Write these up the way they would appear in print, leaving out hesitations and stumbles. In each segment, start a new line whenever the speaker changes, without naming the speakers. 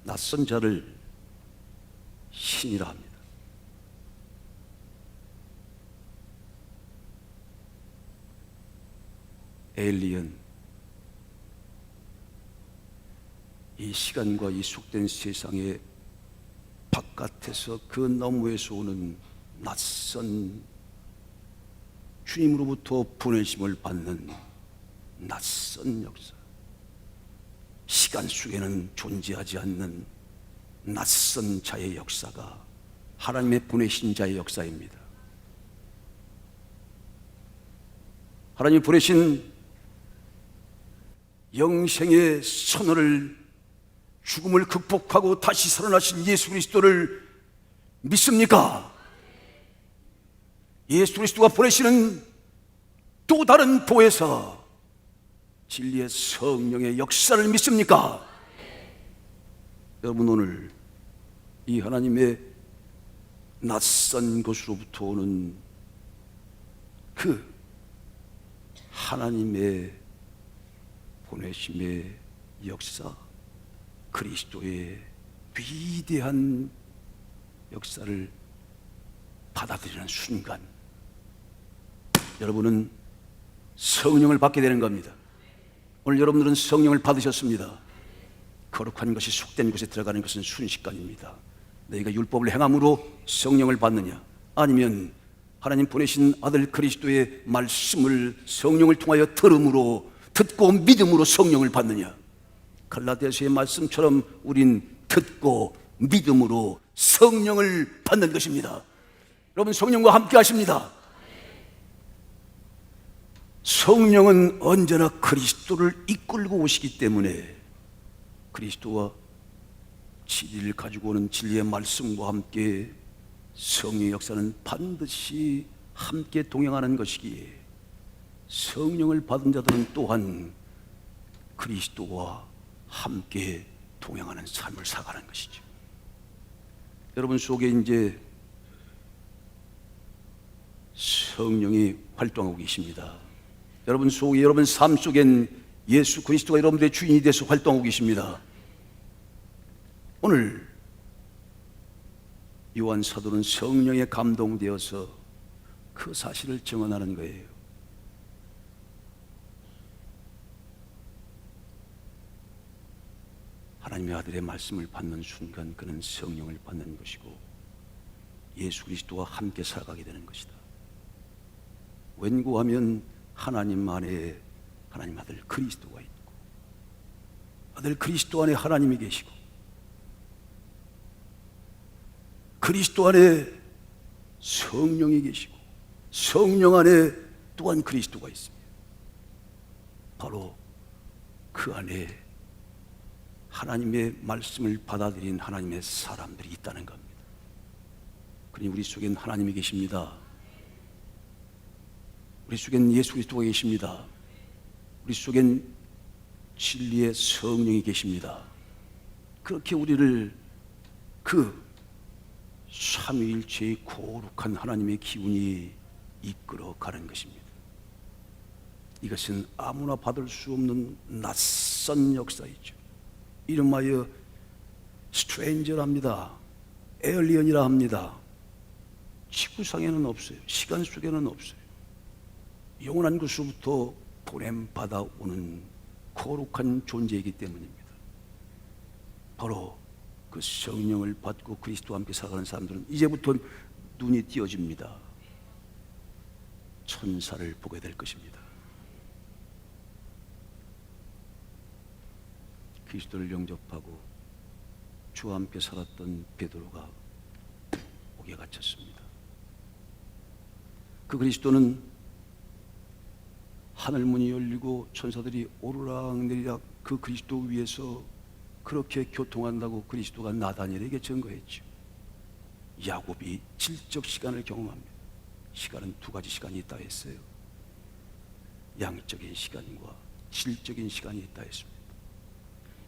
낯선 자를 신이라 합니다. 에일리언, 이 시간과 이 속된 세상의 바깥에서 그 너머에서 오는 낯선 주님으로부터 보내심을 받는 낯선 역사, 시간 속에는 존재하지 않는 낯선 자의 역사가 하나님의 보내신 자의 역사입니다. 하나님이 보내신 영생의 선언을, 죽음을 극복하고 다시 살아나신 예수 그리스도를 믿습니까? 예수 그리스도가 보내시는 또 다른 보혜사, 진리의 성령의 역사를 믿습니까? 여러분, 오늘 이 하나님의 낯선 곳으로부터 오는 그 하나님의 보내심의 역사, 그리스도의 위대한 역사를 받아들이는 순간 여러분은 성령을 받게 되는 겁니다. 오늘 여러분들은 성령을 받으셨습니다. 거룩한 것이 속된 곳에 들어가는 것은 순식간입니다. 너희가 율법을 행함으로 성령을 받느냐, 아니면 하나님 보내신 아들 그리스도의 말씀을 성령을 통하여 들음으로, 듣고 믿음으로 성령을 받느냐. 갈라디아서의 말씀처럼 우린 듣고 믿음으로 성령을 받는 것입니다. 여러분, 성령과 함께 하십니다. 성령은 언제나 그리스도를 이끌고 오시기 때문에 그리스도와 진리를 가지고 오는 진리의 말씀과 함께 성령의 역사는 반드시 함께 동행하는 것이기에 성령을 받은 자들은 또한 그리스도와 함께 동행하는 삶을 살아가는 것이죠. 여러분 속에 이제 성령이 활동하고 계십니다. 여러분 속에, 여러분 삶 속엔 예수 그리스도가 여러분들의 주인이 돼서 활동하고 계십니다. 오늘 요한 사도는 성령에 감동되어서 그 사실을 증언하는 거예요. 하나님의 아들의 말씀을 받는 순간 그는 성령을 받는 것이고 예수 그리스도와 함께 살아가게 되는 것이다. 왠고하면 하나님 안에 하나님 아들 그리스도가 있고, 아들 그리스도 안에 하나님이 계시고, 그리스도 안에 성령이 계시고, 성령 안에 또한 그리스도가 있습니다. 바로 그 안에 하나님의 말씀을 받아들인 하나님의 사람들이 있다는 겁니다. 그러니 우리 속엔 하나님이 계십니다. 우리 속엔 예수 그리스도가 계십니다. 우리 속엔 진리의 성령이 계십니다. 그렇게 우리를 그 삼위일체의 거룩한 하나님의 기운이 이끌어 가는 것입니다. 이것은 아무나 받을 수 없는 낯선 역사이죠. 이름하여 스트레인저랍니다. 에일리언이라 합니다. 지구상에는 없어요. 시간 속에는 없어요. 영원한 곳으로부터 보냄받아 오는 거룩한 존재이기 때문입니다. 바로 그 성령을 받고 그리스도와 함께 살아가는 사람들은 이제부터 눈이 띄어집니다. 천사를 보게 될 것입니다. 그리스도를 영접하고 주와 함께 살았던 베드로가 옥에 갇혔습니다. 그 그리스도는 하늘문이 열리고 천사들이 오르락내리락 그 그리스도 위에서 그렇게 교통한다고 그리스도가 나다니엘에게 증거했죠. 야곱이 질적 시간을 경험합니다. 시간은 두 가지 시간이 있다 했어요. 양적인 시간과 질적인 시간이 있다 했습니다.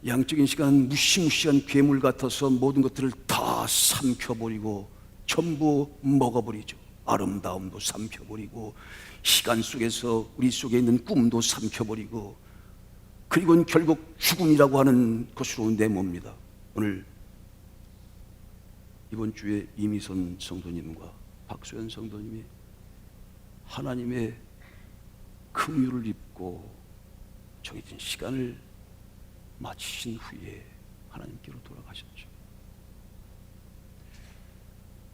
양적인 시간은 무시무시한 괴물 같아서 모든 것들을 다 삼켜버리고 전부 먹어버리죠. 아름다움도 삼켜버리고 시간 속에서 우리 속에 있는 꿈도 삼켜버리고, 그리고는 결국 죽음이라고 하는 것으로 내모입니다. 오늘 이번 주에 이미선 성도님과 박소연 성도님이 하나님의 긍휼을 입고 정해진 시간을 마치신 후에 하나님께로 돌아가셨죠.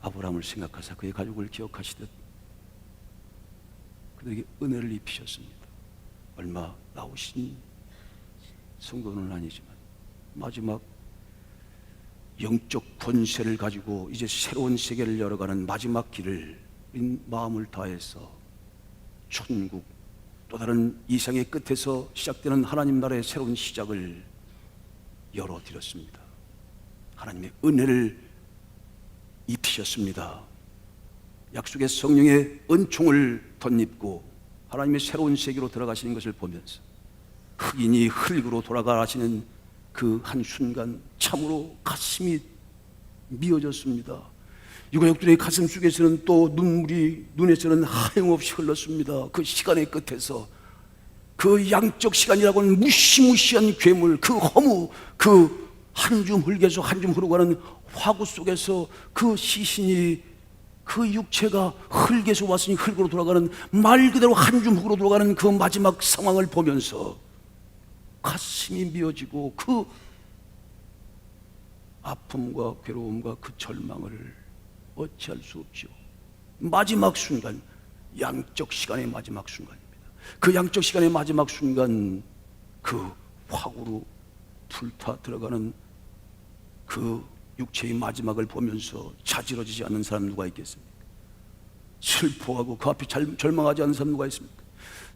아브라함을 생각하사 그의 가족을 기억하시듯 그들에게 은혜를 입히셨습니다. 얼마 나오신 성도는 아니지만 마지막 영적 권세를 가지고 이제 새로운 세계를 열어가는 마지막 길을 마음을 다해서 천국 또 다른 이상의 끝에서 시작되는 하나님 나라의 새로운 시작을 열어드렸습니다. 하나님의 은혜를 입히셨습니다. 약속의 성령의 은총을 덧입고 하나님의 새로운 세계로 들어가시는 것을 보면서 흑인이 흙으로 돌아가시는 그 한순간 참으로 가슴이 미어졌습니다. 유가족들의 가슴 속에서는 또 눈물이 눈에서는 하염없이 흘렀습니다. 그 시간의 끝에서 그 양적 시간이라고는 무시무시한 괴물, 그 허무, 그 한 줌 흙에서 한 줌 흐르고가는 화구 속에서 그 시신이 그 육체가 흙에서 왔으니 흙으로 돌아가는 말 그대로 한 줌 흙으로 돌아가는 그 마지막 상황을 보면서 가슴이 미어지고 그 아픔과 괴로움과 그 절망을 어찌할 수 없죠. 마지막 순간, 양적 시간의 마지막 순간입니다. 그 양적 시간의 마지막 순간 그 화구로 불타 들어가는 그 육체의 마지막을 보면서 자지러지지 않는 사람 누가 있겠습니까? 슬퍼하고 그 앞에 절망하지 않는 사람 누가 있습니까?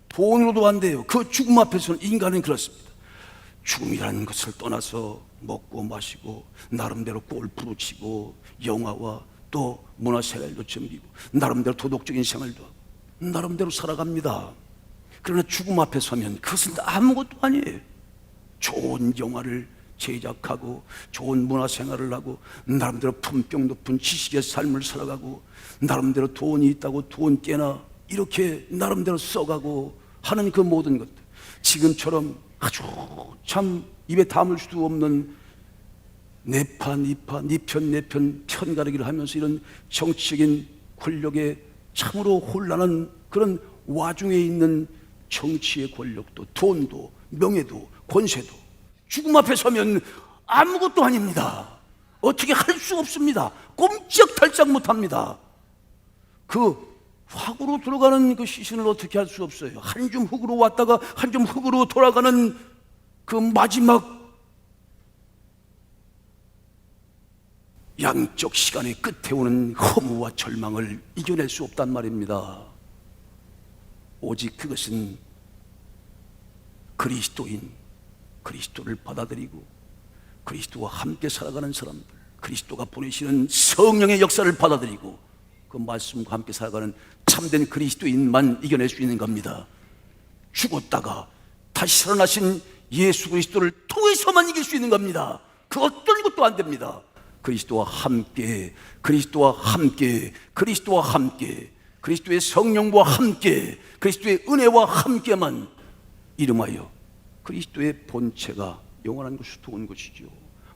돈으로도 안 돼요. 그 죽음 앞에서는 인간은 그렇습니다. 죽음이라는 것을 떠나서 먹고 마시고 나름대로 골프로 치고 영화와 또 문화생활도 즐기고 나름대로 도덕적인 생활도 하고 나름대로 살아갑니다. 그러나 죽음 앞에 서면 그것은 아무것도 아니에요. 좋은 영화를 제작하고 좋은 문화생활을 하고 나름대로 품격 높은 지식의 삶을 살아가고 나름대로 돈이 있다고 돈 깨나 이렇게 나름대로 써가고 하는 그 모든 것들, 지금처럼 아주 참 입에 담을 수도 없는 내판 이판 니편 내편 편가르기를 하면서 이런 정치적인 권력에 참으로 혼란한 그런 와중에 있는 정치의 권력도 돈도 명예도 권세도 죽음 앞에 서면 아무것도 아닙니다. 어떻게 할 수 없습니다. 꼼짝달싹 못합니다. 그 화구로 들어가는 그 시신을 어떻게 할 수 없어요. 한 줌 흙으로 왔다가 한 줌 흙으로 돌아가는 그 마지막 양적 시간의 끝에 오는 허무와 절망을 이겨낼 수 없단 말입니다. 오직 그것은 그리스도인, 그리스도를 받아들이고 그리스도와 함께 살아가는 사람들, 그리스도가 보내시는 성령의 역사를 받아들이고 그 말씀과 함께 살아가는 참된 그리스도인만 이겨낼 수 있는 겁니다. 죽었다가 다시 살아나신 예수 그리스도를 통해서만 이길 수 있는 겁니다. 그 어떤 것도 안 됩니다. 그리스도와 함께, 그리스도와 함께, 그리스도와 함께, 그리스도의 성령과 함께, 그리스도의 은혜와 함께만 이름하여 그리스도의 본체가 영원한 것이 좋은 것이죠.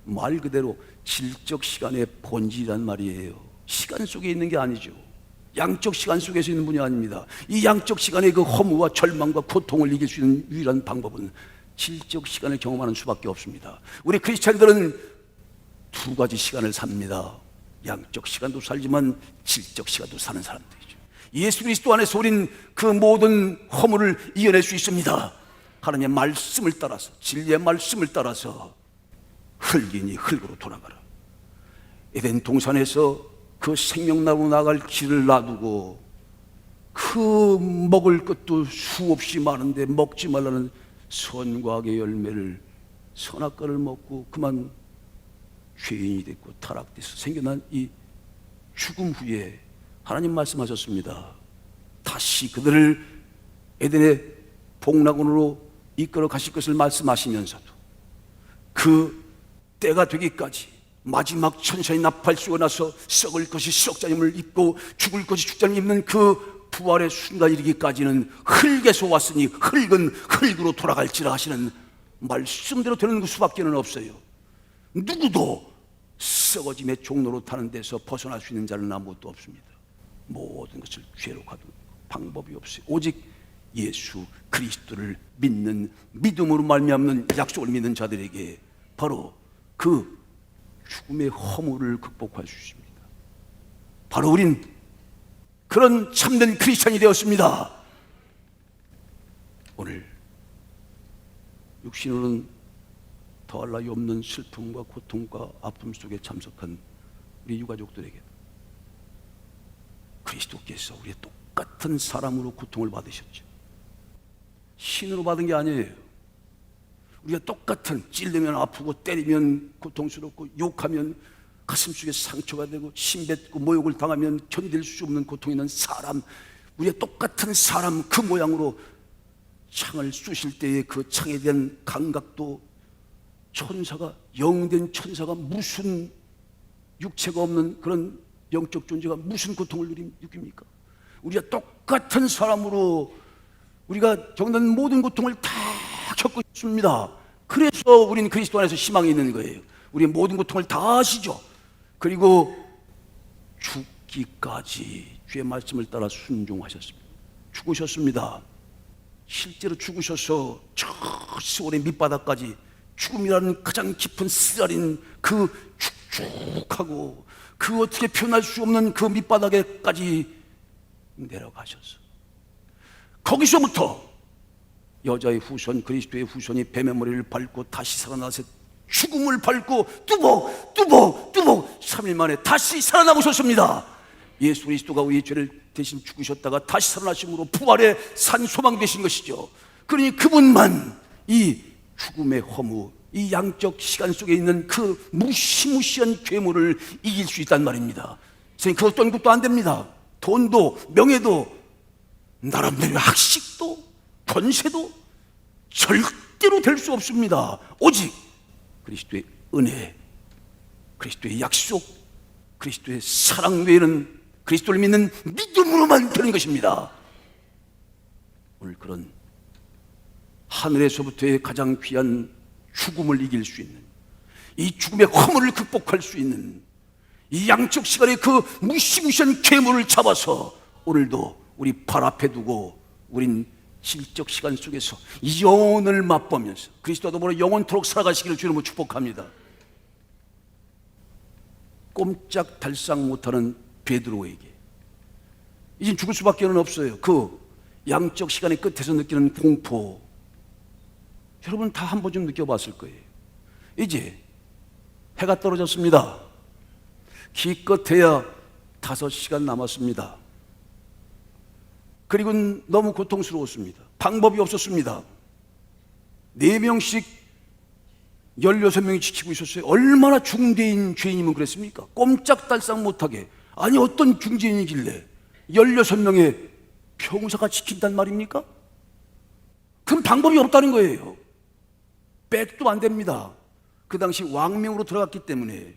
말 그대로 질적 시간의 본질이란 말이에요. 시간 속에 있는 게 아니죠. 양적 시간 속에서 있는 분이 아닙니다. 이 양적 시간의 그 허무와 절망과 고통을 이길 수 있는 유일한 방법은 질적 시간을 경험하는 수밖에 없습니다. 우리 크리스찬들은 두 가지 시간을 삽니다. 양적 시간도 살지만 질적 시간도 사는 사람들이죠. 예수 그리스도 안에서 우린 그 모든 허물을 이겨낼 수 있습니다. 하나님의 말씀을 따라서, 진리의 말씀을 따라서 흙이니 흙으로 돌아가라. 에덴 동산에서 그 생명나무 나갈 길을 놔두고 그 먹을 것도 수없이 많은데 먹지 말라는 선과 악의 열매를 선악과를 먹고 그만 죄인이 됐고 타락돼서 생겨난 이 죽음 후에 하나님 말씀하셨습니다. 다시 그들을 에덴의 복락원으로 이끌어 가실 것을 말씀하시면서도 그 때가 되기까지 마지막 천사의 나팔 쏘고 나서 썩을 것이 썩자임을 입고 죽을 것이 죽자임을 입는 그 부활의 순간 이르기까지는 흙에서 왔으니 흙은 흙으로 돌아갈지라 하시는 말씀대로 되는 그 수밖에는 없어요. 누구도 썩어짐의 종로로 타는 데서 벗어날 수 있는 자는 아무것도 없습니다. 모든 것을 죄로 가두고 방법이 없어요. 오직 예수 그리스도를 믿는, 믿음으로 말미암는 약속을 믿는 자들에게 바로 그 죽음의 허물을 극복할 수 있습니다. 바로 우린 그런 참된 크리스찬이 되었습니다. 오늘 육신으로는 더할 나위 없는 슬픔과 고통과 아픔 속에 참석한 우리 유가족들에게 그리스도께서 우리의 똑같은 사람으로 고통을 받으셨죠. 신으로 받은 게 아니에요. 우리가 똑같은, 찔리면 아프고 때리면 고통스럽고 욕하면 가슴속에 상처가 되고 신뱉고 모욕을 당하면 견딜 수 없는 고통이 있는 사람, 우리가 똑같은 사람 그 모양으로 창을 쑤실 때의 그 창에 대한 감각도 천사가, 영된 천사가 무슨 육체가 없는 그런 영적 존재가 무슨 고통을 느낍니까? 우리가 똑같은 사람으로 우리가 겪는 모든 고통을 다 겪고 있습니다. 그래서 우리는 그리스도 안에서 희망이 있는 거예요. 우리의 모든 고통을 다 아시죠. 그리고 죽기까지 주의 말씀을 따라 순종하셨습니다. 죽으셨습니다. 실제로 죽으셔서 저 세월의 밑바닥까지, 죽음이라는 가장 깊은 쓰라린 그 축축하고 그 어떻게 표현할 수 없는 그 밑바닥에까지 내려가셔서 거기서부터 여자의 후손, 그리스도의 후손이 뱀의 머리를 밟고 다시 살아나서 죽음을 밟고 뚜벅 3일 만에 다시 살아나오셨습니다. 예수 그리스도가 우리의 죄를 대신 죽으셨다가 다시 살아나심으로 부활의 산 소망 되신 것이죠. 그러니 그분만 이 죽음의 허무, 이 양적 시간 속에 있는 그 무시무시한 괴물을 이길 수 있단 말입니다. 선생님, 그 어떤 것도 안 됩니다. 돈도 명예도 나름대로 학식도 권세도 절대로 될 수 없습니다. 오직 그리스도의 은혜, 그리스도의 약속, 그리스도의 사랑 외에는 그리스도를 믿는 믿음으로만 되는 것입니다. 오늘 그런 하늘에서부터의 가장 귀한 죽음을 이길 수 있는, 이 죽음의 허물을 극복할 수 있는 이 양적 시간의 그 무시무시한 괴물을 잡아서 오늘도 우리 발 앞에 두고 우린 실적 시간 속에서 영혼을 맛보면서 그리스도와 더불어 영원토록 살아가시기를 주님으로 축복합니다. 꼼짝달싹 못하는 베드로에게 이젠 죽을 수밖에 없어요. 그 양적 시간의 끝에서 느끼는 공포, 여러분 다 한 번쯤 느껴봤을 거예요. 이제 해가 떨어졌습니다. 기껏해야 5시간 남았습니다. 그리고 너무 고통스러웠습니다. 방법이 없었습니다. 4명씩 16명이 지키고 있었어요. 얼마나 중대인 죄인이면 그랬습니까? 꼼짝달싹 못하게. 아니 어떤 중죄인이길래 16명의 병사가 지킨단 말입니까? 그럼 방법이 없다는 거예요. 백도 안 됩니다. 그 당시 왕명으로 들어갔기 때문에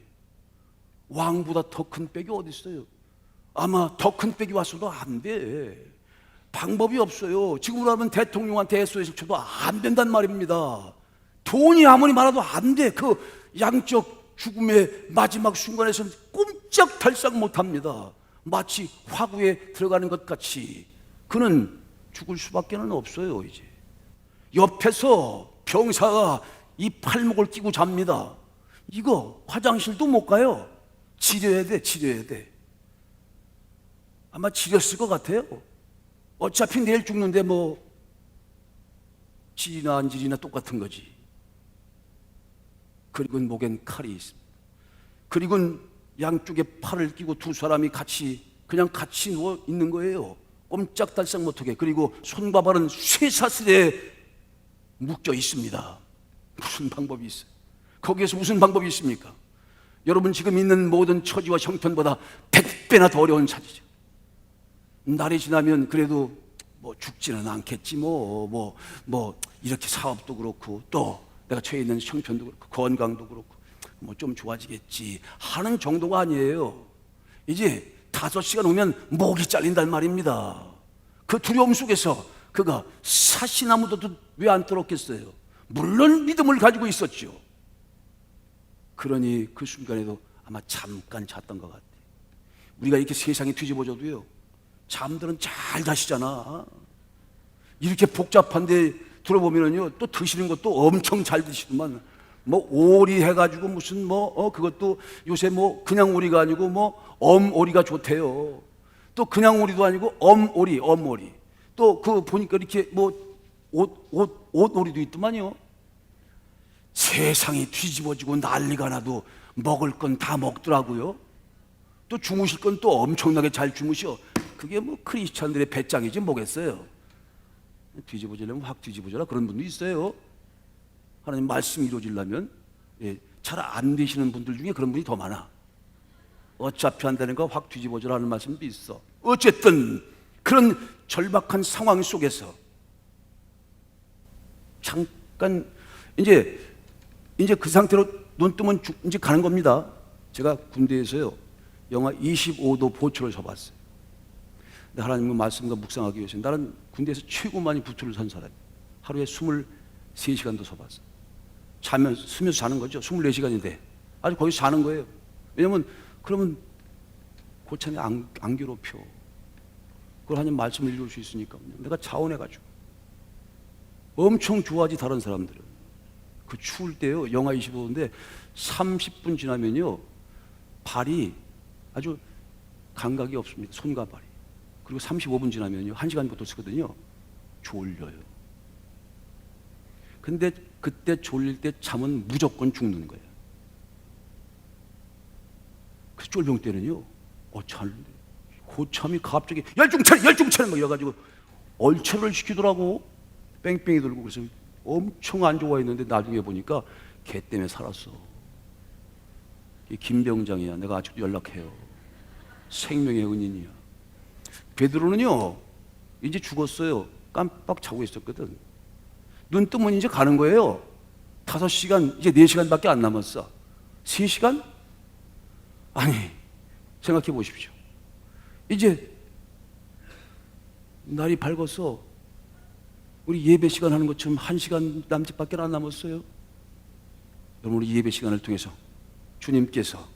왕보다 더 큰 백이 어디 있어요? 아마 더 큰 백이 왔어도 안 돼. 방법이 없어요. 지금으로 하면 대통령한테 SOS를 쳐도 안 된단 말입니다. 돈이 아무리 많아도 안 돼. 그 양적 죽음의 마지막 순간에서는 꼼짝달싹 못합니다. 마치 화구에 들어가는 것 같이 그는 죽을 수밖에 없어요. 이제 옆에서 병사가 이 팔목을 끼고 잡니다. 이거 화장실도 못 가요. 치료해야 돼. 아마 지렸을 것 같아요. 어차피 내일 죽는데 뭐 질이나 안 질이나 똑같은 거지. 그리고 목엔 칼이 있습니다. 그리고 양쪽에 팔을 끼고 두 사람이 같이 누워 있는 거예요. 꼼짝달싹 못하게. 그리고 손과 발은 쇠사슬에 묶여 있습니다. 무슨 방법이 있어요? 거기에서 무슨 방법이 있습니까? 여러분 지금 있는 모든 처지와 형편보다 100배나 더 어려운 차지죠. 날이 지나면 그래도 뭐 죽지는 않겠지 뭐 이렇게 사업도 그렇고 또 내가 처해 있는 형편도 그렇고 건강도 그렇고 뭐 좀 좋아지겠지 하는 정도가 아니에요. 이제 5시간 오면 목이 잘린단 말입니다. 그 두려움 속에서 그가 사시나무도 왜 안 떨었겠어요? 물론 믿음을 가지고 있었죠. 그러니 그 순간에도 아마 잠깐 잤던 것 같아요. 우리가 이렇게 세상에 뒤집어져도요, 잠들은 잘 자시잖아. 이렇게 복잡한데 들어보면은요, 또 드시는 것도 엄청 잘 드시더만, 뭐 오리 해가지고 무슨 그것도 요새 뭐 그냥 오리가 아니고 뭐 엄오리가 좋대요. 또 그냥 오리도 아니고 엄오리. 또 그 보니까 이렇게 뭐 옷오리도 있더만요. 세상이 뒤집어지고 난리가 나도 먹을 건 다 먹더라고요. 또 주무실 건 또 엄청나게 잘 주무셔. 그게 뭐 크리스찬들의 배짱이지 뭐겠어요. 뒤집어지려면 확 뒤집어져라 그런 분도 있어요. 하나님 말씀이 이루어지려면 잘 안 되시는 분들 중에 그런 분이 더 많아. 어차피 안 되는 거 확 뒤집어져라 하는 말씀도 있어. 어쨌든 그런 절박한 상황 속에서 잠깐 이제 그 상태로 눈 뜨면 이제 가는 겁니다. 제가 군대에서요, 영하 25도 보초를 서봤어요. 근데 하나님의 말씀과 묵상하기 위해서 나는 군대에서 최고 많이 부투를 선 사람이에요. 하루에 23시간도 서봤어요. 쓰면서 자는 거죠. 24시간인데 아주 거기서 자는 거예요. 왜냐면 그러면 고참이 안 괴롭혀. 그걸 하나님 말씀을 읽을 수 있으니까. 내가 자원해가지고 엄청 좋아하지. 다른 사람들은 그 추울 때요, 영하 25도인데 30분 지나면요 발이 아주 감각이 없습니다. 손과 발이. 그리고 35분 지나면요 1시간부터 쓰거든요. 졸려요. 근데 그때 졸릴 때 잠은 무조건 죽는 거예요. 그 쫄병 때는요, 자는데 고참이 갑자기 열중차례 막 이래가지고 얼차를 시키더라고. 뺑뺑이 돌고. 그래서 엄청 안 좋아했는데 나중에 보니까 걔 때문에 살았어. 김병장이야. 내가 아직도 연락해요. 생명의 은인이야. 베드로는요 이제 죽었어요. 깜빡 자고 있었거든. 눈 뜨면 이제 가는 거예요. 5시간, 이제 4시간밖에 안 남았어. 3시간? 아니, 생각해 보십시오. 이제 날이 밝아서 우리 예배 시간 하는 것처럼 1시간 남짓밖에 안 남았어요. 여러분, 우리 예배 시간을 통해서 주님께서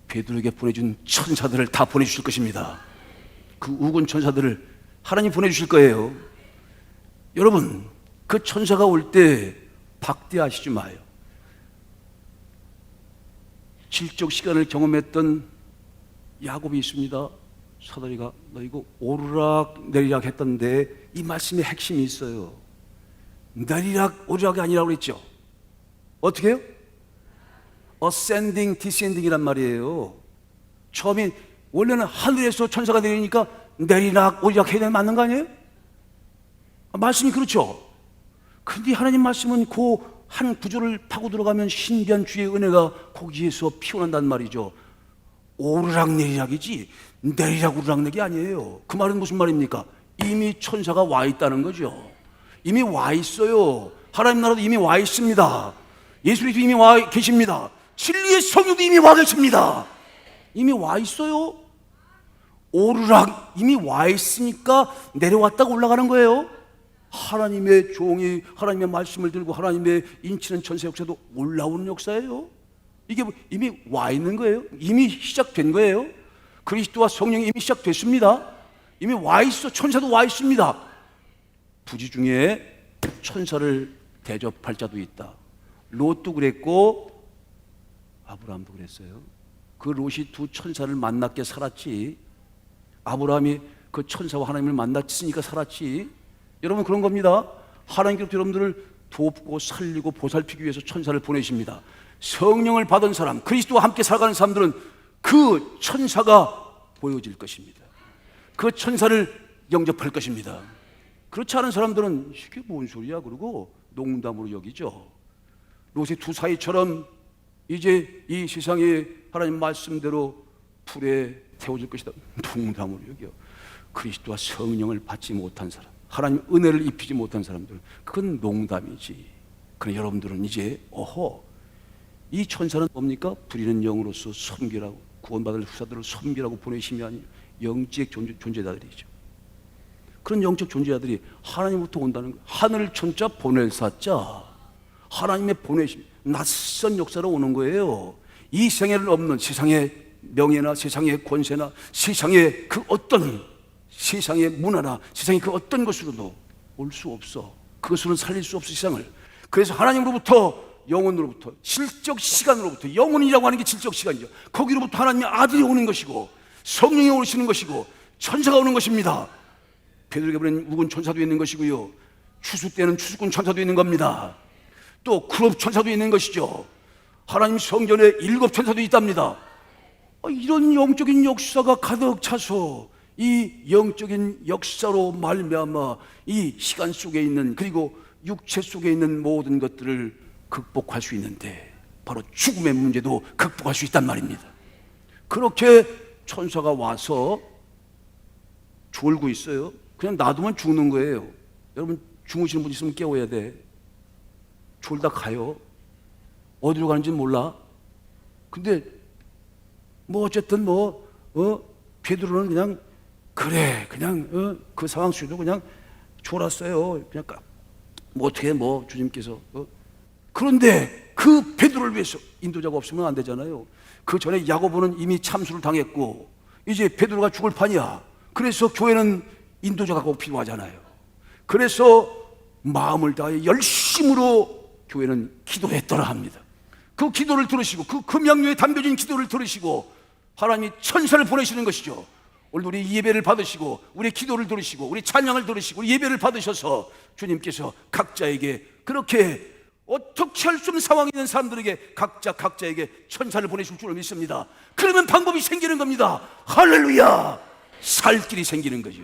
베드로에게 보내준 천사들을 다 보내주실 것입니다. 그 우군 천사들을 하나님 보내주실 거예요. 여러분, 그 천사가 올 때 박대하시지 마요. 질적 시간을 경험했던 야곱이 있습니다. 사다리가 너 이거 오르락 내리락 했던데 이 말씀에 핵심이 있어요. 내리락 오르락이 아니라고 그랬죠. 어떻게 해요? ascending, descending이란 말이에요. 처음에 원래는 하늘에서 천사가 내리니까 내리락 오르락 해야 되는 맞는 거 아니에요? 말씀이 그렇죠. 근데 하나님 말씀은 그 한 구조를 파고 들어가면 신비한 주의 은혜가 거기에서 피어난단 말이죠. 오르락 내리락이지 내리락 오르락 내기 아니에요. 그 말은 무슨 말입니까? 이미 천사가 와 있다는 거죠. 이미 와 있어요. 하나님 나라도 이미 와 있습니다. 예수님도 이미 와 계십니다. 진리의 성령도 이미 와 계십니다. 이미 와 있어요. 오르락 이미 와 있으니까 내려왔다가 올라가는 거예요. 하나님의 종이 하나님의 말씀을 들고 하나님의 인치는 전세 역사도 올라오는 역사예요. 이게 이미 와 있는 거예요. 이미 시작된 거예요. 그리스도와 성령이 이미 시작됐습니다. 이미 와 있어. 천사도 와 있습니다. 부지 중에 천사를 대접할 자도 있다. 롯도 그랬고 아브라함도 그랬어요. 그 롯이 두 천사를 만났게 살았지. 아브라함이 그 천사와 하나님을 만났으니까 살았지. 여러분, 그런 겁니다. 하나님께서 여러분들을 돕고 살리고 보살피기 위해서 천사를 보내십니다. 성령을 받은 사람, 그리스도와 함께 살아가는 사람들은 그 천사가 보여질 것입니다. 그 천사를 영접할 것입니다. 그렇지 않은 사람들은 이게 뭔 소리야 그러고 농담으로 여기죠. 롯의 두 사이처럼 이제 이 세상에 하나님 말씀대로 불에 태워질 것이다. 농담으로 여겨. 그리스도와 성령을 받지 못한 사람, 하나님 은혜를 입히지 못한 사람들, 그건 농담이지. 그러나 여러분들은 이제 이 천사는 뭡니까? 부리는 영으로서 섬기라고, 구원받을 후사들을 섬기라고 보내심이 아니에요. 영적 존재자들이죠. 그런 영적 존재자들이 하나님부터 온다는 거예요. 하늘 천자 보낼 사자, 하나님의 보내심, 낯선 역사로 오는 거예요. 이 생애는 없는 세상의 명예나 세상의 권세나 세상의 그 어떤 세상의 문화나 세상의 그 어떤 것으로도 올 수 없어. 그것으로는 살릴 수 없어, 세상을. 그래서 하나님으로부터, 영혼으로부터, 질적 시간으로부터, 영혼이라고 하는 게 질적 시간이죠. 거기로부터 하나님의 아들이 오는 것이고 성령이 오시는 것이고 천사가 오는 것입니다. 베드로에게 보낸 우군 천사도 있는 것이고요, 추수 때는 추수꾼 천사도 있는 겁니다. 또 크롭 천사도 있는 것이죠. 하나님 성전에 7 천사도 있답니다. 이런 영적인 역사가 가득 차서 이 영적인 역사로 말미암아 이 시간 속에 있는, 그리고 육체 속에 있는 모든 것들을 극복할 수 있는데, 바로 죽음의 문제도 극복할 수 있단 말입니다. 그렇게 천사가 와서 졸고 있어요. 그냥 놔두면 죽는 거예요. 여러분, 주무시는 분 있으면 깨워야 돼. 졸다 가요. 어디로 가는지는 몰라. 근데 뭐 어쨌든 베드로는 그냥 그 상황 속에도 그냥 졸았어요. 그냥 뭐 어떻게 주님께서 그런데 그 베드로를 위해서 인도자가 없으면 안 되잖아요. 그 전에 야고보는 이미 참수를 당했고 이제 베드로가 죽을 판이야. 그래서 교회는 인도자가 꼭 필요하잖아요. 그래서 마음을 다해 열심으로 교회는 기도했더라 합니다. 그 기도를 들으시고, 그 금양료에 담겨진 기도를 들으시고 하나님이 천사를 보내시는 것이죠. 오늘 우리 예배를 받으시고 우리 기도를 들으시고 우리 찬양을 들으시고 우리 예배를 받으셔서 주님께서 각자에게, 그렇게 어떻게 할 수 없는 상황이 있는 사람들에게 각자에게 천사를 보내실 줄 믿습니다. 그러면 방법이 생기는 겁니다. 할렐루야! 살 길이 생기는 거죠.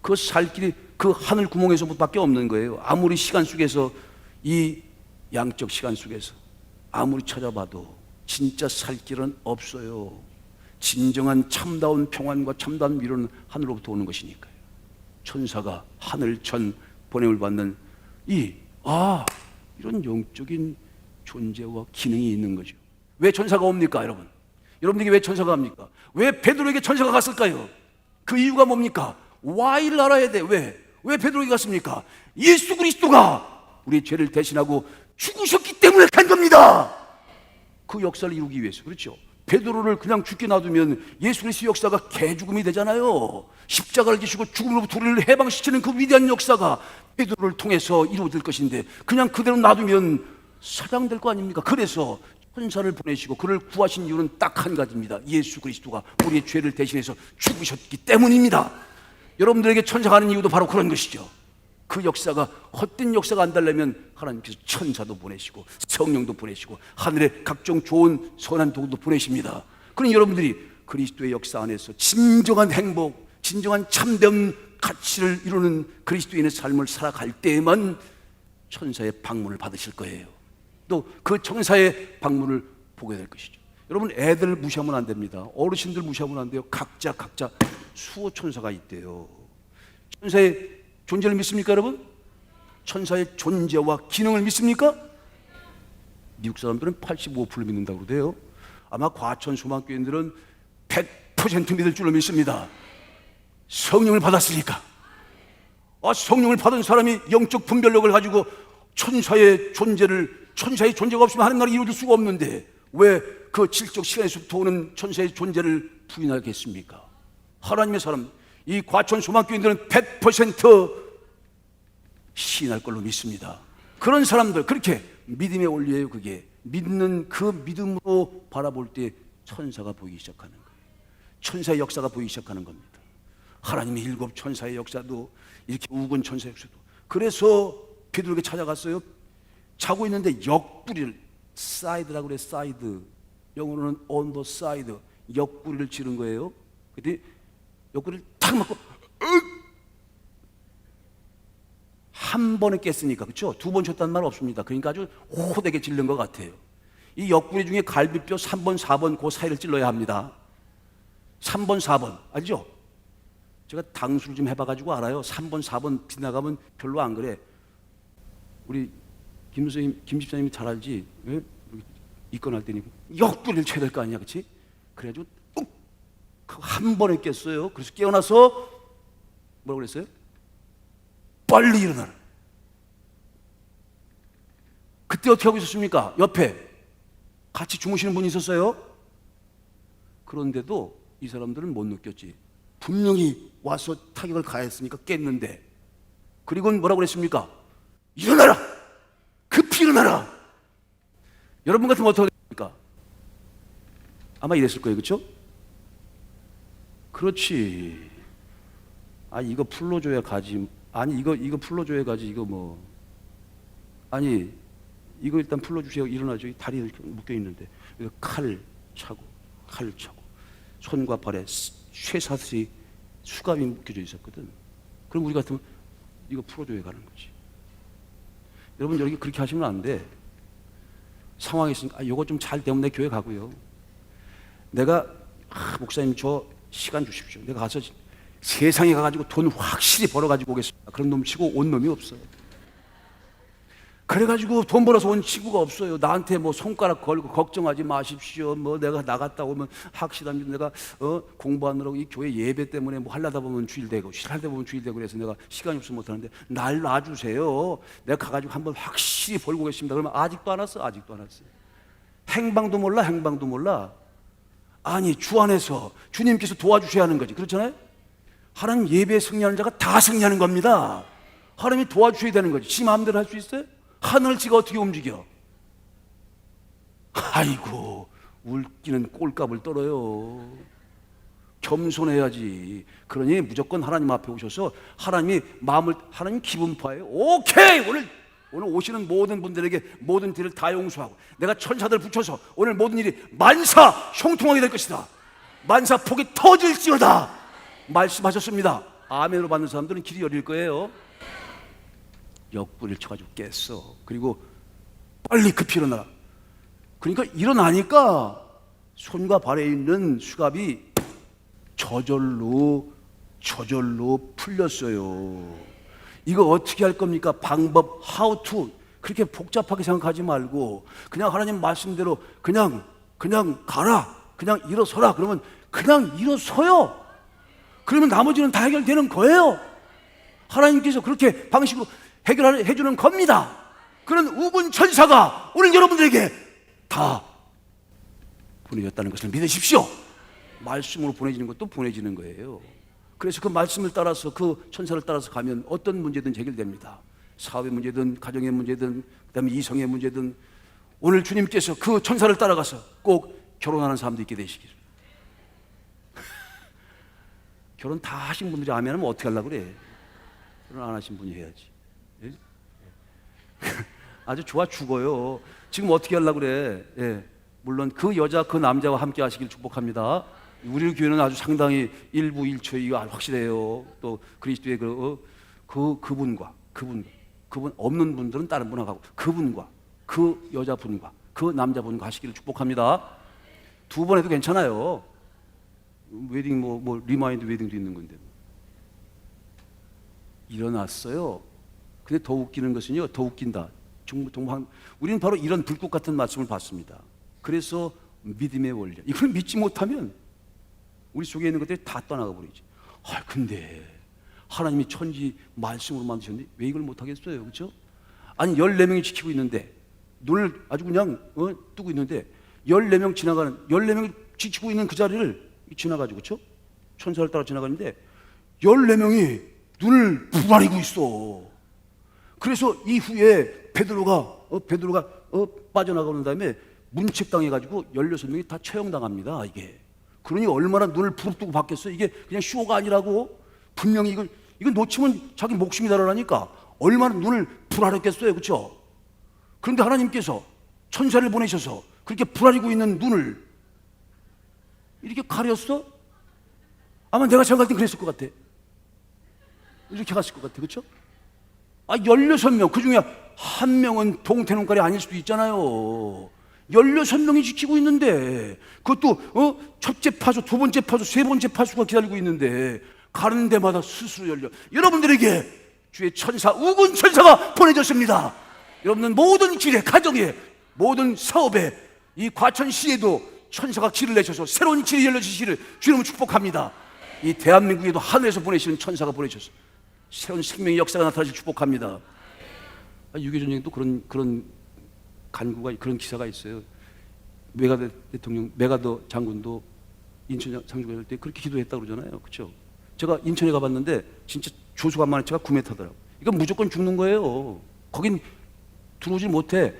그 살 길이 그 하늘 구멍에서밖에 없는 거예요. 아무리 시간 속에서, 이 양적 시간 속에서 아무리 찾아봐도 진짜 살 길은 없어요. 진정한 참다운 평안과 참다운 위로는 하늘로부터 오는 것이니까요. 천사가 하늘천 보냄을 받는 이런 영적인 존재와 기능이 있는 거죠. 왜 천사가 옵니까, 여러분? 여러분에게 왜 천사가 갑니까? 왜 베드로에게 천사가 갔을까요? 그 이유가 뭡니까? Why를 알아야 돼. 왜 베드로에게 갔습니까? 예수 그리스도가 우리의 죄를 대신하고 죽으셨기 때문에 간 겁니다. 그 역사를 이루기 위해서. 그렇죠? 베드로를 그냥 죽게 놔두면 예수 그리스도의 역사가 개죽음이 되잖아요. 십자가를 지시고 죽음으로부터 우리를 해방시키는 그 위대한 역사가 베드로를 통해서 이루어질 것인데, 그냥 그대로 놔두면 사장될 거 아닙니까? 그래서 천사를 보내시고 그를 구하신 이유는 딱 한 가지입니다. 예수 그리스도가 우리의 죄를 대신해서 죽으셨기 때문입니다. 여러분들에게 천사가 하는 이유도 바로 그런 것이죠. 그 역사가 헛된 역사가 안 되려면 하나님께서 천사도 보내시고 성령도 보내시고 하늘에 각종 좋은 선한 도구도 보내십니다. 그럼 여러분들이 그리스도의 역사 안에서 진정한 행복, 진정한 참된 가치를 이루는 그리스도인의 삶을 살아갈 때에만 천사의 방문을 받으실 거예요. 또 그 천사의 방문을 보게 될 것이죠. 여러분, 애들 무시하면 안 됩니다. 어르신들 무시하면 안 돼요. 각자 수호 천사가 있대요. 천사의 존재를 믿습니까, 여러분? 천사의 존재와 기능을 믿습니까? 미국 사람들은 85% 믿는다고 그러대요. 아마 과천 소망교인들은 100% 믿을 줄로 믿습니다. 성령을 받았으니까. 성령을 받은 사람이 영적 분별력을 가지고 천사의 존재가 없으면 하는 나라를 이루어질 수가 없는데 왜 그 질적 시간에서부터 오는 천사의 존재를 부인하겠습니까? 하나님의 사람, 이 과천 소망교인들은 100% 시인할 걸로 믿습니다. 그런 사람들, 그렇게 믿음의 원리예요. 그게 믿는 그 믿음으로 바라볼 때 천사가 보이기 시작하는 거예요. 천사의 역사가 보이기 시작하는 겁니다. 하나님의 7 천사의 역사도, 이렇게 우군 천사의 역사도. 그래서 베드로에게 찾아갔어요. 자고 있는데 옆구리를, 사이드라고 그래. 사이드, 영어로는 on the side, 옆구리를 찌른 거예요. 그때 옆구리를 탁 맞고 한 번에 깼으니까, 그렇죠? 2번 쳤다는 말 없습니다. 그러니까 아주 호되게 찔른 것 같아요. 이 옆구리 중에 갈비뼈 3번, 4번 그 사이를 찔러야 합니다. 3번, 4번 알죠? 제가 당수를 좀 해봐가지고 알아요. 3번, 4번 빗나가면 별로 안 그래. 우리 김 집사님이 잘 알지? 예? 입건할 때니 옆구리를 쳐야 될 거 아니야, 그렇지? 그래가지고 한 번에 깼어요. 그래서 깨어나서 뭐라고 그랬어요? 빨리 일어나라. 그때 어떻게 하고 있었습니까? 옆에 같이 주무시는 분이 있었어요. 그런데도 이 사람들은 못 느꼈지. 분명히 와서 타격을 가했으니까 깼는데, 그리고는 뭐라고 그랬습니까? 일어나라! 급히 일어나라! 여러분 같으면 어떻게 합니까? 아마 이랬을 거예요. 그렇죠? 그렇지. 아, 이거 풀러줘야 가지. 아니, 이거 풀러줘야 가지. 이거 뭐. 아니, 이거 일단 풀러주세요. 일어나죠. 다리 이렇게 묶여 있는데. 이거 칼 차고, 손과 발에 쇠사슬이 수갑이 묶여져 있었거든. 그럼 우리 같으면 이거 풀어줘야 가는 거지. 여러분, 여기 그렇게 하시면 안 돼. 상황이 있으니까, 이거 좀 잘 되면 내 교회 가고요. 내가, 목사님, 저 시간 주십시오. 내가 가서 세상에 가가지고 돈 확실히 벌어가지고 오겠습니다. 그런 놈 치고 온 놈이 없어요. 그래가지고 돈 벌어서 온 친구가 없어요. 나한테 뭐 손가락 걸고 걱정하지 마십시오. 뭐 내가 나갔다 오면 확실합니다. 내가 공부하느라고 이 교회 예배 때문에 뭐 하려다 보면 주일 되고 하려다 보면 주일 되고 그래서 내가 시간이 없어서 못하는데 날 놔주세요. 내가 가가지고 한번 확실히 벌고 오겠습니다. 그러면 아직도 안 왔어. 행방도 몰라. 아니, 주 안에서 주님께서 도와주셔야 하는 거지. 그렇잖아요? 하나님 예배에 승리하는 자가 다 승리하는 겁니다. 하나님이 도와주셔야 되는 거지. 지 마음대로 할 수 있어요? 하늘을 지가 어떻게 움직여? 아이고, 울기는 꼴값을 떨어요. 겸손해야지. 그러니 무조건 하나님 앞에 오셔서 하나님 기분파예요. 오케이! 오늘 오시는 모든 분들에게 모든 일을 다 용서하고 내가 천사들 붙여서 오늘 모든 일이 만사 형통하게 될 것이다. 만사 폭이 터질지어다. 말씀하셨습니다. 아멘으로 받는 사람들은 길이 열릴 거예요. 옆구리를 쳐가지고 깼어. 그리고 빨리 급히 일어나라. 그러니까 일어나니까 손과 발에 있는 수갑이 저절로 풀렸어요. 이거 어떻게 할 겁니까? 방법, how to. 그렇게 복잡하게 생각하지 말고 그냥 하나님 말씀대로 그냥 가라. 그냥 일어서라. 그러면 그냥 일어서요. 그러면 나머지는 다 해결되는 거예요. 하나님께서 그렇게 방식으로 해결해 주는 겁니다. 그런 우군 천사가 오늘 여러분들에게 다 보내졌다는 것을 믿으십시오. 말씀으로 보내지는 것도 보내지는 거예요. 그래서 그 말씀을 따라서 그 천사를 따라서 가면 어떤 문제든 해결됩니다. 사업의 문제든 가정의 문제든 그다음에 이성의 문제든 오늘 주님께서 그 천사를 따라가서 꼭 결혼하는 사람도 있게 되시기를. 결혼 다 하신 분들이 아멘하면 어떻게 하려고 그래? 결혼 안 하신 분이 해야지. 예? 아주 좋아 죽어요. 지금 어떻게 하려고 그래? 예. 물론 그 여자 그 남자와 함께 하시길 축복합니다. 우리 교회는 아주 상당히 일부일처 이거 확실해요. 또 그리스도의 그분 없는 분들은 다른 분하고 그분과 그 여자분과 그 남자분과 하시기를 축복합니다. 두 번 해도 괜찮아요. 웨딩 뭐 리마인드 웨딩도 있는 건데. 일어났어요. 근데 더 웃기는 것은요, 더 웃긴다. 우리는 바로 이런 불꽃 같은 말씀을 받습니다. 그래서 믿음의 원리. 이걸 믿지 못하면 우리 속에 있는 것들이 다 떠나가 버리지. 근데 하나님이 천지 말씀으로 만드셨는데 왜 이걸 못하겠어요? 그렇죠? 아니 14명이 지키고 있는데 눈을 아주 그냥 뜨고 있는데 14명이 지키고 있는 그 자리를 지나가지고 그렇죠? 천사를 따라 지나가는데 14명이 눈을 부라리고 있어. 그래서 이후에 베드로가 빠져나가는 다음에 문책당해가지고 16명이 다 처형당합니다. 이게 그러니 얼마나 눈을 부릅뜨고 받겠어. 이게 그냥 쇼가 아니라고. 분명히 이건 놓치면 자기 목숨이 달아나니까 얼마나 눈을 부라렸겠어요. 그렇죠? 그런데 하나님께서 천사를 보내셔서 그렇게 부라리고 있는 눈을 이렇게 가렸어? 아마 내가 생각할 때 그랬을 것 같아. 이렇게 갔을 것 같아. 그렇죠? 16명, 그 중에 한 명은 동태눈깔이 아닐 수도 있잖아요. 16명이 지키고 있는데 그것도 첫째 파수, 두 번째 파수, 세 번째 파수가 기다리고 있는데 가는 데마다 스스로 열려. 여러분들에게 주의 천사, 우군 천사가 보내졌습니다. 여러분은 모든 길에, 가정에, 모든 사업에, 이 과천시에도 천사가 길을 내셔서 새로운 길이 열려지시기를 주님을 축복합니다. 이 대한민국에도 하늘에서 보내시는 천사가 보내셔서 새로운 생명의 역사가 나타나길 축복합니다. 6.25 전쟁도 그런 간구가, 그런 기사가 있어요. 대통령, 메가더 장군도 인천 장군할 때 그렇게 기도했다고 그러잖아요. 그렇죠? 제가 인천에 가봤는데 진짜 조수간만해치가 9m더라고. 이건 무조건 죽는 거예요. 거긴 들어오질 못해.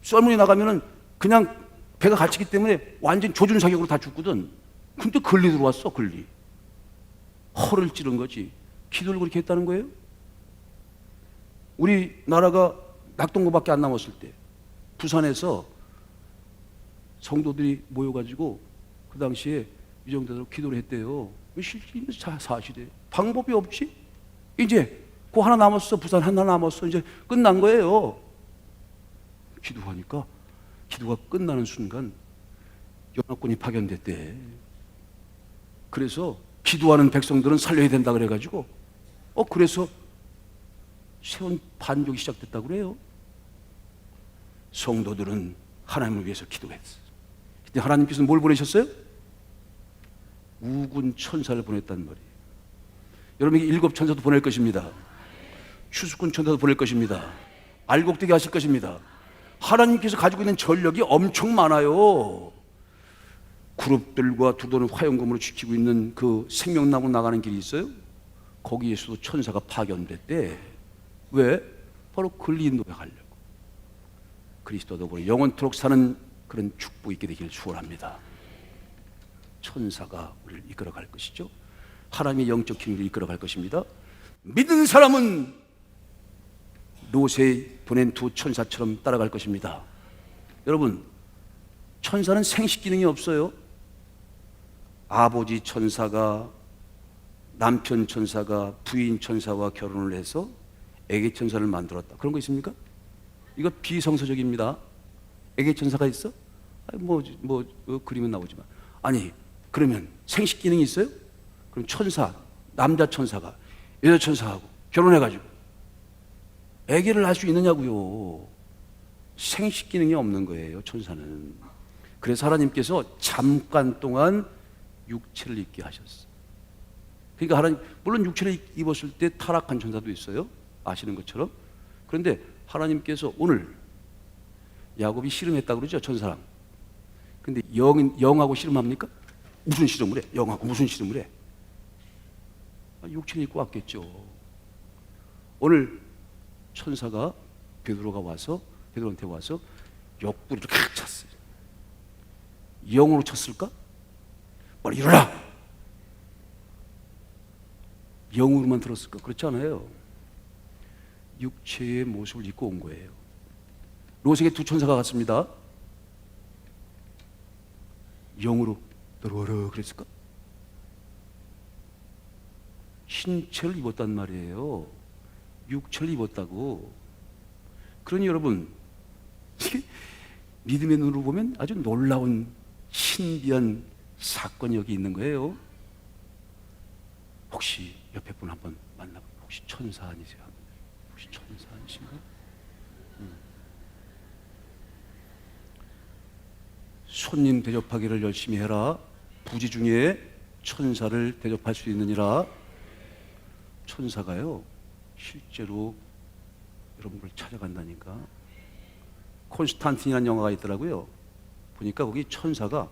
썰문이 나가면은 그냥 배가 갇히기 때문에 완전 조준 사격으로 다 죽거든. 근데 걸리 들어왔어, 걸리. 허를 찌른 거지. 기도를 그렇게 했다는 거예요? 우리나라가 낙동강밖에 안 남았을 때 부산에서 성도들이 모여가지고 그 당시에 이 정도로 기도를 했대요. 실제 사실이에요. 방법이 없지? 이제 그 하나 남았어. 부산 하나 남았어. 이제 끝난 거예요. 기도하니까 기도가 끝나는 순간 연합군이 파견됐대. 그래서 기도하는 백성들은 살려야 된다 그래가지고 그래서 새로운 반격이 시작됐다고 그래요. 성도들은 하나님을 위해서 기도했어. 근데 하나님께서 뭘 보내셨어요? 우군 천사를 보냈단 말이에요. 여러분에게 7 천사도 보낼 것입니다. 추수꾼 천사도 보낼 것입니다. 알곡되게 하실 것입니다. 하나님께서 가지고 있는 전력이 엄청 많아요. 그룹들과 두더는 화염검으로 지키고 있는 그 생명나무 나가는 길이 있어요. 거기에서도 천사가 파견됐대. 왜? 바로 권리 인도해 가려고. 그리스도도 보니 영원토록 사는 그런 축복이 있게 되기를 축원합니다. 천사가 우리를 이끌어갈 것이죠. 하나님의 영적 힘으로 이끌어갈 것입니다. 믿는 사람은 롯에 보낸 2 천사처럼 따라갈 것입니다. 여러분, 천사는 생식 기능이 없어요. 아버지 천사가 남편 천사가 부인 천사와 결혼을 해서 애기 천사를 만들었다. 그런 거 있습니까? 이거 비성서적입니다. 애기 천사가 있어? 그림은 나오지만. 아니, 그러면 생식 기능이 있어요? 그럼 천사, 남자 천사가 여자 천사하고 결혼해가지고 애기를 낳을 수 있느냐고요. 생식 기능이 없는 거예요, 천사는. 그래서 하나님께서 잠깐 동안 육체를 입게 하셨어요. 그러니까 하나님, 물론 육체를 입었을 때 타락한 천사도 있어요, 아시는 것처럼. 그런데 하나님께서 오늘 야곱이 씨름했다고 그러죠, 천사랑. 근데 영하고 씨름합니까? 무슨 씨름을 해? 영하고 무슨 씨름을 해? 육체를 입고 왔겠죠. 오늘 천사가 베드로한테 와서 옆구리를 칵 찼어요. 영으로 쳤을까? 빨리 일어나! 영으로만 들었을까? 그렇지 않아요. 육체의 모습을 입고 온 거예요. 롯에게 2 천사가 갔습니다. 영으로 들어오라 그랬을까? 신체를 입었단 말이에요. 육체를 입었다고. 그러니 여러분, 믿음의 눈으로 보면 아주 놀라운 신비한 사건이 여기 있는 거예요. 혹시 옆에 분 한번 만나보면 혹시 천사 아니세요? 혹시 천사 아니신가? 손님 대접하기를 열심히 해라. 부지 중에 천사를 대접할 수 있느니라. 천사가요, 실제로 여러분을 찾아간다니까. 콘스탄틴이라는 영화가 있더라고요. 보니까 거기 천사가,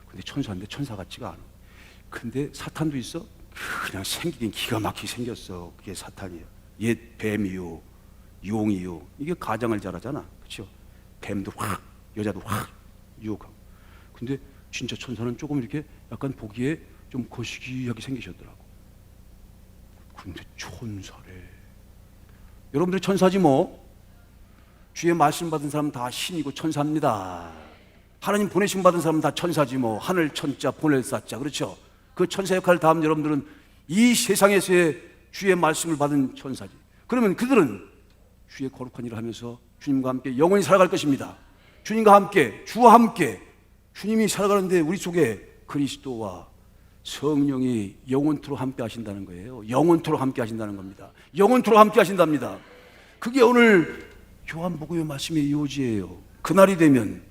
근데 천사인데 천사 같지가 않아. 근데 사탄도 있어? 그냥 생기긴 기가 막히게 생겼어. 그게 사탄이에요. 옛 뱀이요, 용이요. 이게 가장을 잘하잖아. 그렇죠? 뱀도 확, 여자도 확 유혹하고. 근데 진짜 천사는 조금 이렇게 약간 보기에 좀 거시기하게 생기셨더라고. 근데 천사래. 여러분들이 천사지 뭐. 주의 말씀 받은 사람 다 신이고 천사입니다. 하나님 보내심 받은 사람 다 천사지 뭐. 하늘 천자 보낼 사자. 그렇죠? 그 천사 역할을 다하면 여러분들은 이 세상에서의 주의 말씀을 받은 천사지. 그러면 그들은 주의 거룩한 일을 하면서 주님과 함께 영원히 살아갈 것입니다. 주님과 함께, 주와 함께 주님이 살아가는데 우리 속에 그리스도와 성령이 영원토록 함께 하신다는 거예요. 영원토록 함께 하신다는 겁니다. 영원토록 함께 하신답니다. 그게 오늘 요한복음의 말씀의 요지예요. 그날이 되면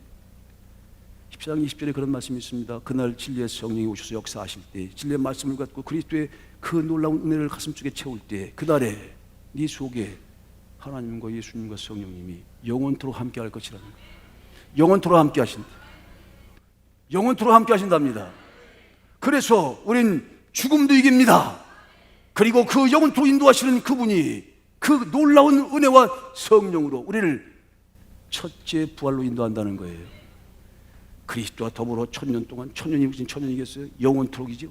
14장 20절에 그런 말씀이 있습니다. 그날 진리의 성령이 오셔서 역사하실 때, 진리의 말씀을 갖고 그리스도의 그 놀라운 은혜를 가슴속에 채울 때, 그날에 네 속에 하나님과 예수님과 성령님이 영원토록 함께 할 것이라는 거예요. 영원토록 함께 하신다. 영원토록 함께 하신답니다. 그래서 우린 죽음도 이깁니다. 그리고 그 영원토록 인도하시는 그분이 그 놀라운 은혜와 성령으로 우리를 첫째 부활로 인도한다는 거예요. 그리스도와 더불어 천년 동안, 천년이 무슨 천년이겠어요? 영원토록이죠.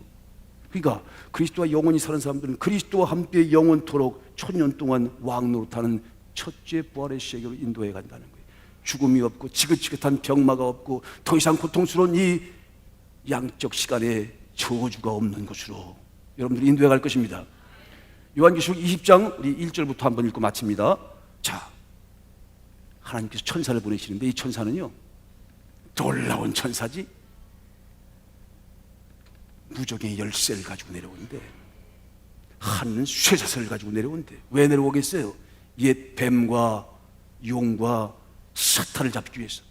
그러니까 그리스도와 영원히 사는 사람들은 그리스도와 함께 영원토록 천년 동안 왕노릇하는 첫째 부활의 세계로 인도해 간다는 거예요. 죽음이 없고 지긋지긋한 병마가 없고 더 이상 고통스러운 이 양적 시간에 저주가 없는 곳으로 여러분들이 인도해 갈 것입니다. 요한계시록 20장 우리 1절부터 한번 읽고 마칩니다. 자, 하나님께서 천사를 보내시는데 이 천사는요, 놀라운 천사지. 무적의 열쇠를 가지고 내려오는데, 하는 쇠사슬을 가지고 내려오는데, 왜 내려오겠어요? 옛 뱀과 용과 사탄을 잡기 위해서.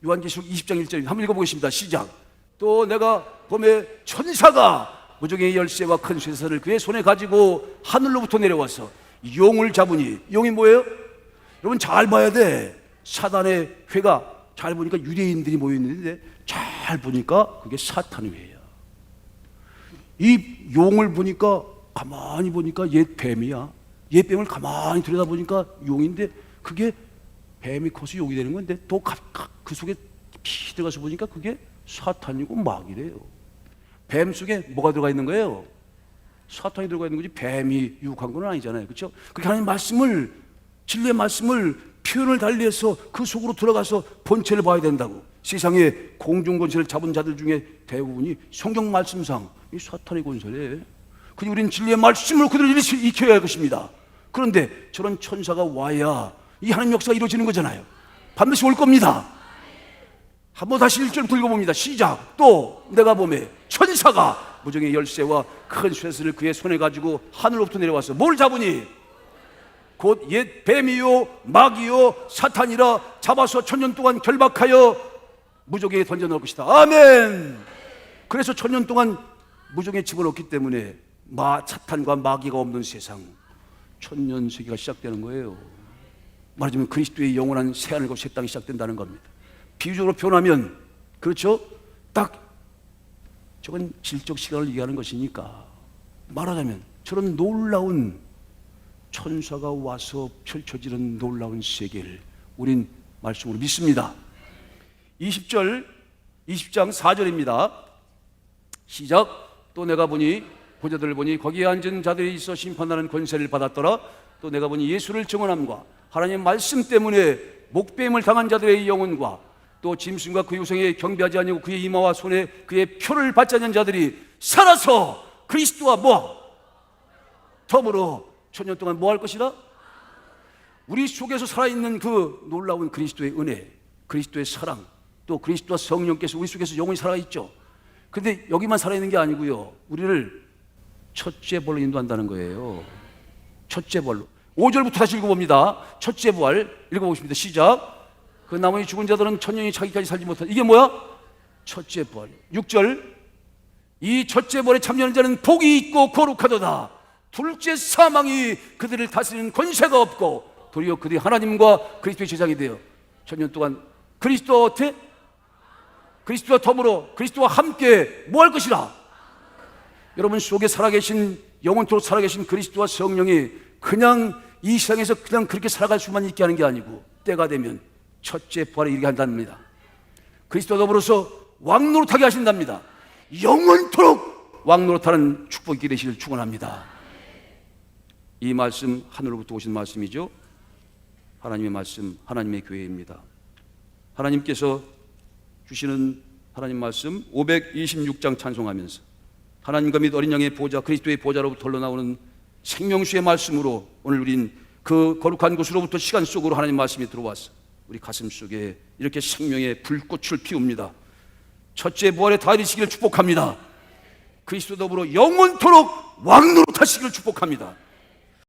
요한계시록 20장 1절 한번 읽어보겠습니다. 시작. 또 내가 봄에 천사가 무적의 열쇠와 큰 쇠사슬을 그의 손에 가지고 하늘로부터 내려와서 용을 잡으니, 용이 뭐예요? 여러분 잘 봐야 돼. 사단의 회가 잘 보니까 유대인들이 모여 있는데 잘 보니까 그게 사탄의 회야. 이 용을 보니까 가만히 보니까 옛 뱀이야. 옛 뱀을 가만히 들여다보니까 용인데 그게 뱀이 커서 용이 되는 건데 또 그 속에 깊이 들어가서 보니까 그게 사탄이고 마귀래요. 뱀 속에 뭐가 들어가 있는 거예요? 사탄이 들어가 있는 거지 뱀이 유혹한 건 아니잖아요. 그렇죠? 그렇게 하나님 말씀을, 진리의 말씀을 표현을 달리해서 그 속으로 들어가서 본체를 봐야 된다고. 세상에 공중 권세를 잡은 자들 중에 대부분이 성경 말씀상 이 사탄의 권세래. 그리고 우리는 진리의 말씀으로 그들을 익혀야 할 것입니다. 그런데 저런 천사가 와야 이 하나님 역사가 이루어지는 거잖아요. 반드시 올 겁니다. 한번 다시 1절부터 읽어봅니다. 시작. 또 내가 보매 천사가 무적의 열쇠와 큰 쇠사슬을 그의 손에 가지고 하늘로부터 내려와서 뭘 잡으니? 곧 옛 뱀이요 마귀요 사탄이라 잡아서 천년 동안 결박하여 무적에 던져놓을 것이다. 아멘. 그래서 천년 동안 무적에 집어넣기 때문에 사탄과 마귀가 없는 세상, 천년 세기가 시작되는 거예요. 말하자면 그리스도의 영원한 새하늘과 새 땅이 시작된다는 겁니다. 비유적으로 표현하면, 그렇죠? 딱 저건 질적 시간을 얘기하는 것이니까, 말하자면 저런 놀라운 천사가 와서 펼쳐지는 놀라운 세계를 우린 말씀으로 믿습니다. 20장 4절입니다. 시작. 또 내가 보니 보좌들을 보니 거기에 앉은 자들이 있어 심판하는 권세를 받았더라. 또 내가 보니 예수를 증언함과 하나님 말씀 때문에 목배임을 당한 자들의 영혼과 또 짐승과 그 유성에 경배하지 아니하고 그의 이마와 손에 그의 표를 받지 않는 자들이 살아서 그리스도와 더불어 천년 동안 뭐 할 것이다? 우리 속에서 살아있는 그 놀라운 그리스도의 은혜, 그리스도의 사랑, 또 그리스도와 성령께서 우리 속에서 영원히 살아있죠. 근데 여기만 살아있는 게 아니고요, 우리를 첫째 벌로 인도한다는 거예요. 첫째 벌로. 5절부터 다시 읽어봅니다. 첫째 부활 읽어보겠습니다. 시작. 그 나머지 죽은 자들은 천년이 차기까지 살지 못한, 이게 뭐야? 첫째 부활. 6절. 이 첫째 부활에 참여하는 자는 복이 있고 거룩하도다. 둘째 사망이 그들을 다스리는 권세가 없고 도리어 그들이 하나님과 그리스도의 제장이 되어 천년 동안 그리스도와 어때? 그리스도와 더불어 그리스도와 함께 뭐 할 것이라? 여러분 속에 살아계신, 영원토록 살아계신 그리스도와 성령이 그냥 이 세상에서 그냥 그렇게 살아갈 수만 있게 하는 게 아니고 때가 되면 첫째 부활에 이르게 한답니다. 그리스도와 더불어서 왕노릇하게 하신답니다. 영원토록 왕노릇하는 축복이 있게 되시길 축원합니다. 이 말씀 하늘로부터 오신 말씀이죠. 하나님의 말씀, 하나님의 교회입니다. 하나님께서 주시는 하나님 말씀 526장 찬송하면서 하나님과 및 어린 양의 보좌, 그리스도의 보좌로부터 흘러나오는 생명수의 말씀으로 오늘 우린 그 거룩한 곳으로부터 시간 속으로 하나님 말씀이 들어와서 우리 가슴 속에 이렇게 생명의 불꽃을 피웁니다. 첫째 부활에 다 이르시기를 축복합니다. 그리스도 더불어 영원토록 왕노릇하시기를 축복합니다.